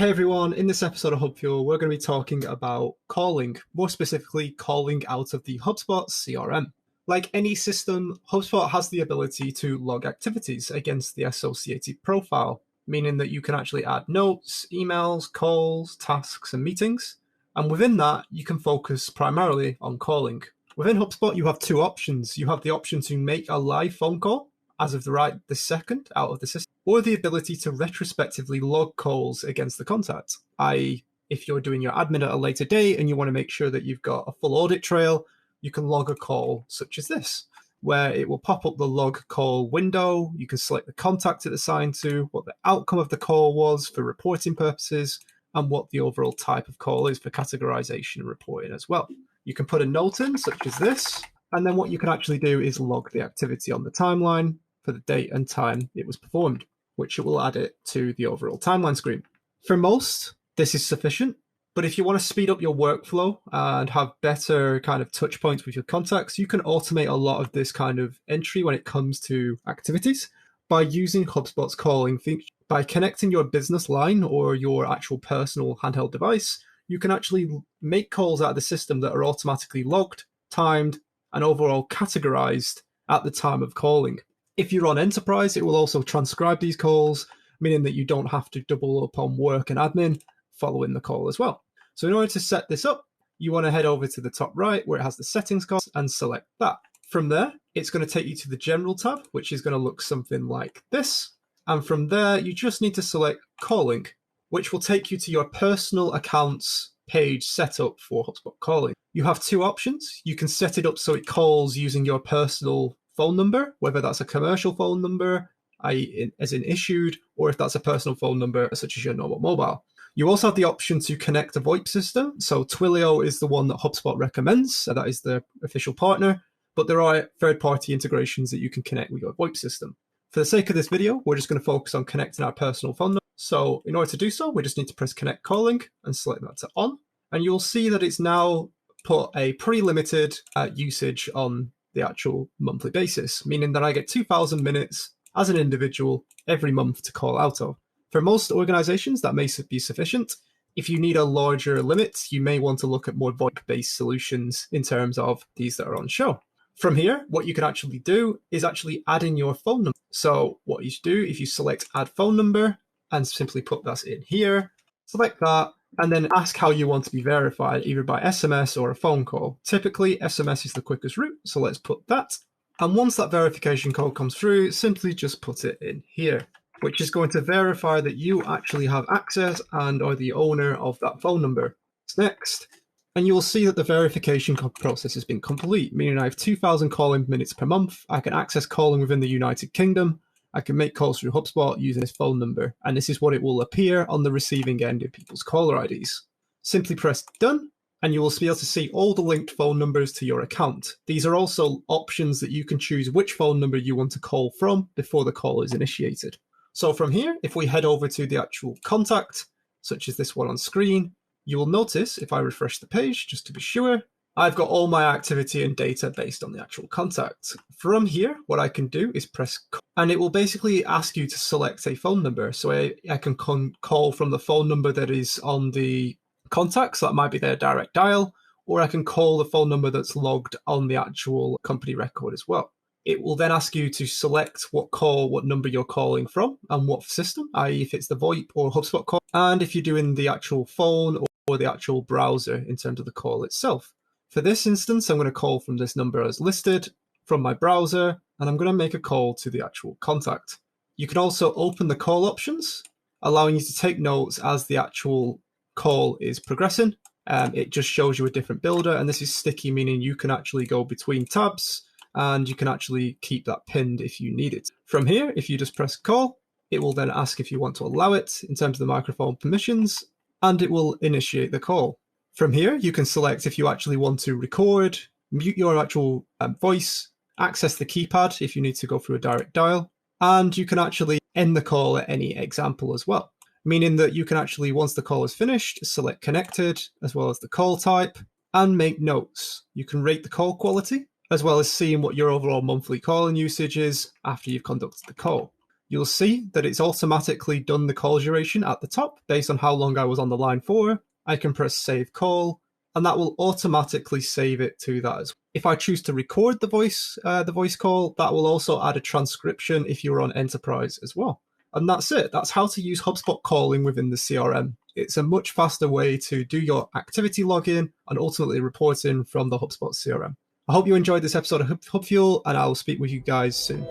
Hey everyone, in this episode of HubFuel, we're going to be talking about calling, more specifically calling out of the HubSpot CRM. Like any system, HubSpot has the ability to log activities against the associated profile, meaning that you can actually add notes, emails, calls, tasks, and meetings. And within that, you can focus primarily on calling. Within HubSpot, you have two options. You have the option to make a live phone call as of this second out of the system, or the ability to retrospectively log calls against the contact, i.e. if you're doing your admin at a later date and you want to make sure that you've got a full audit trail, you can log a call such as this, where it will pop up the log call window. You can select the contact it assigned to, what the outcome of the call was for reporting purposes, and what the overall type of call is for categorization and reporting as well. You can put a note in, such as this, and then what you can actually do is log the activity on the timeline for the date and time it was performed, which it will add it to the overall timeline screen. For most, this is sufficient, but if you want to speed up your workflow and have better kind of touch points with your contacts, you can automate a lot of this kind of entry when it comes to activities by using HubSpot's calling feature. By connecting your business line or your actual personal handheld device, you can actually make calls out of the system that are automatically logged, timed, and overall categorized at the time of calling. If you're on enterprise, it will also transcribe these calls, meaning that you don't have to double up on work and admin following the call as well. So in order to set this up, you want to head over to the top right where it has the settings bar and select that. From there, it's going to take you to the general tab, which is going to look something like this. And from there, you just need to select calling, which will take you to your personal accounts page set up for HubSpot calling. You have two options. You can set it up so it calls using your personal phone number, whether that's a commercial phone number, i.e. as in issued, or if that's a personal phone number, such as your normal mobile. You also have the option to connect a VoIP system. So Twilio is the one that HubSpot recommends, so that is the official partner, but there are third-party integrations that you can connect with your VoIP system. For the sake of this video, we're just going to focus on connecting our personal phone number. So in order to do so, we just need to press connect calling and select that to on, and you'll see that it's now put a pretty limited usage on the actual monthly basis, meaning that I get 2,000 minutes as an individual every month to call out of. For most organizations, that may be sufficient. If you need a larger limit, you may want to look at more VoIP-based solutions in terms of these that are on show. From here, what you can actually do is actually add in your phone number. So what you should do, if you select add phone number and simply put that in here, select that, and then ask how you want to be verified, either by SMS or a phone call. Typically, SMS is the quickest route, so let's put that. And once that verification code comes through, simply just put it in here, which is going to verify that you actually have access and are the owner of that phone number. Next, and you'll see that the verification process has been complete, meaning I have 2,000 calling minutes per month. I can access calling within the United Kingdom. I can make calls through HubSpot using this phone number, and this is what it will appear on the receiving end of people's caller IDs. Simply press done, and you will be able to see all the linked phone numbers to your account. These are also options that you can choose which phone number you want to call from before the call is initiated. So from here, if we head over to the actual contact, such as this one on screen, you will notice, if I refresh the page, just to be sure, I've got all my activity and data based on the actual contact. From here, what I can do is press call, and it will basically ask you to select a phone number. So I can call from the phone number that is on the contact, so that might be their direct dial, or I can call the phone number that's logged on the actual company record as well. It will then ask you to select what number you're calling from and what system, i.e. if it's the VoIP or HubSpot call, and if you're doing the actual phone or the actual browser in terms of the call itself. For this instance, I'm going to call from this number as listed from my browser, and I'm going to make a call to the actual contact. You can also open the call options, allowing you to take notes as the actual call is progressing. It just shows you a different builder, and this is sticky, meaning you can actually go between tabs, and you can actually keep that pinned if you need it. From here, if you just press call, it will then ask if you want to allow it in terms of the microphone permissions, and it will initiate the call. From here, you can select if you actually want to record, mute your actual voice, access the keypad if you need to go through a direct dial, and you can actually end the call at any example as well, meaning that you can actually, once the call is finished, select connected as well as the call type and make notes. You can rate the call quality as well as seeing what your overall monthly calling usage is after you've conducted the call. You'll see that it's automatically done the call duration at the top based on how long I was on the line for. I can press save call, and that will automatically save it to that as well. If I choose to record the voice call, that will also add a transcription if you're on enterprise as well. And that's it. That's how to use HubSpot calling within the CRM. It's a much faster way to do your activity login and ultimately reporting from the HubSpot CRM. I hope you enjoyed this episode of HubFuel, and I'll speak with you guys soon.